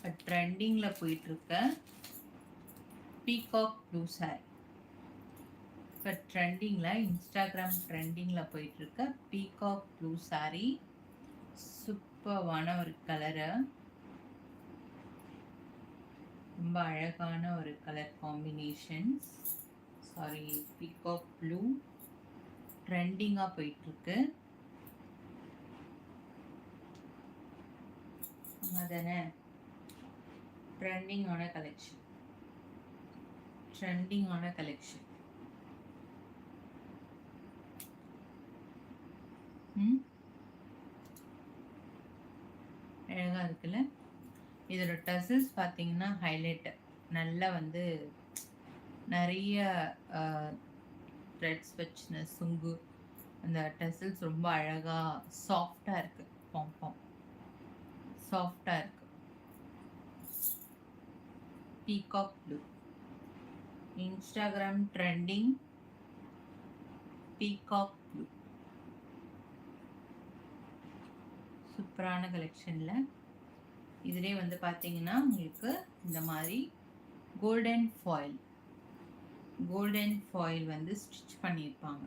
இப்போ ட்ரெண்டிங்கில் போயிட்டுருக்க பீகாக் ப்ளூ சாரி. இப்போ ட்ரெண்டிங்கில் இன்ஸ்டாகிராம் ட்ரெண்டிங்கில் போயிட்டுருக்க பீகாக் ப்ளூ சாரி. சூப்பர்வான ஒரு கலரு, ரொம்ப அழகான ஒரு colour combinations. Sorry, peacock blue ட்ரெண்டிங்காக போயிட்டுருக்கு. தானே ட்ரெண்டிங்கான கலெக்ஷன், ட்ரெண்டிங்கான கலெக்ஷன். அழகாக இருக்குல்ல. இதோட டசல்ஸ் பார்த்தீங்கன்னா ஹைலைட், நல்லா வந்து நிறைய த்ரெட்ஸ் வச்சுன சுங்கு. அந்த டசல்ஸ் ரொம்ப அழகாக சாஃப்டாக இருக்குது. பாம் சாஃப்டாக இருக்குது. Peacock blue Instagram trending peacock blue. சூப்பரான கலெக்ஷனில் இதிலே வந்து பார்த்தீங்கன்னா உங்களுக்கு இந்த மாதிரி கோல்டன் ஃபாயில் வந்து ஸ்டிச் பண்ணியிருப்பாங்க.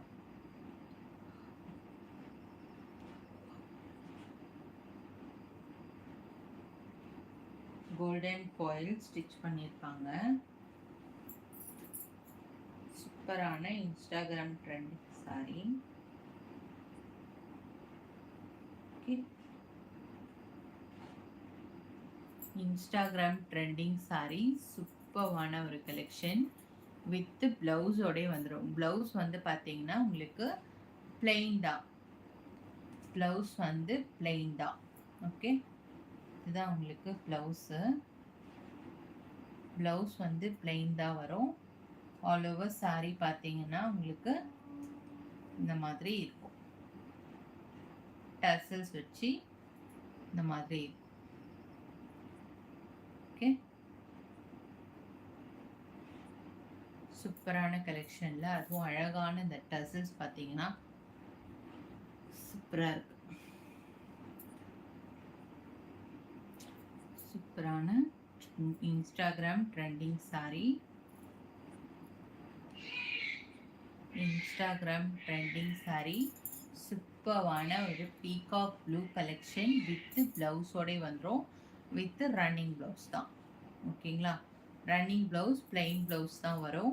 கோல்டன் ஃபாயில் ஸ்டிச் பண்ணியிருப்பாங்க. சூப்பரான Instagram trend sari. Instagram trending sari, சூப்பர்வான ஒரு கலெக்ஷன் வித் பிளவுஸோடய வந்துடும். பிளவுஸ் வந்து பார்த்தீங்கன்னா உங்களுக்கு பிளெயின் தான், பிளவுஸ் வந்து பிளெயின் தான். ஓகே, இதுதான் உங்களுக்கு பிளவுஸு. பிளவுஸ் வந்து பிளெயின் தான் வரும். ஆல் ஓவர் சாரி பார்த்தீங்கன்னா உங்களுக்கு இந்த மாதிரி இருக்கும். டசல்ஸ் வச்சு இந்த மாதிரி இருக்கும். ஓகே, சூப்பரான கலெக்ஷனில் அதுவும் அழகான இந்த டசல்ஸ் பார்த்தீங்கன்னா சூப்பராக இருக்கு. சூப்பரான Instagram trending sari. Instagram trending sari, சூப்பர்வான ஒரு பீகாக் ப்ளூ கலெக்ஷன் வித் பிளவுஸோட வந்துடும். வித் ரன்னிங் ப்ளவுஸ் தான். ஓகேங்களா, ரன்னிங் ப்ளவுஸ், பிளெயின் ப்ளவுஸ் தான் வரும்.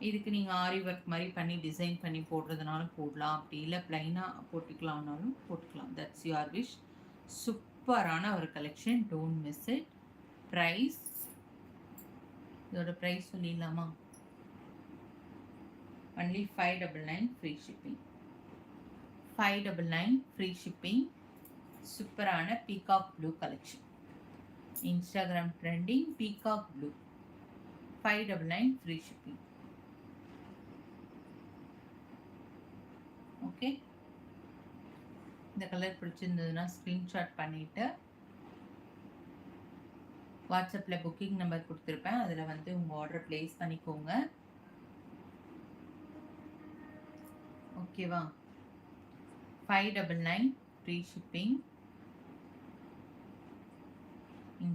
இதுக்கு நீங்கள் ஆரி ஒர்க் மாதிரி பண்ணி டிசைன் பண்ணி போடுறதுனாலும் போடலாம், அப்படி இல்லை பிளைனாக போட்டுக்கலாம்னாலும் போட்டுக்கலாம். That's your wish. சூப்பரான ஒரு collection, don't miss it. Price, இதோட ப்ரைஸ் சொல்லிடலாமா? only 599 free shipping. 599 free shipping. சூப்பரான peacock blue collection, Instagram trending peacock blue, 599 free shipping. Okay, இந்த கலர் பிடிச்சிருந்ததுன்னா ஸ்க்ரீன்ஷாட் பண்ணிவிட்டு வாட்ஸ்அப்பில் புக்கிங் நம்பர் கொடுத்துருப்பேன், அதில் வந்து உங்கள் ஆர்டர் ப்ளேஸ் பண்ணிக்கோங்க. ஓகேவா, 599 ஃப்ரீ ஷிப்பிங்.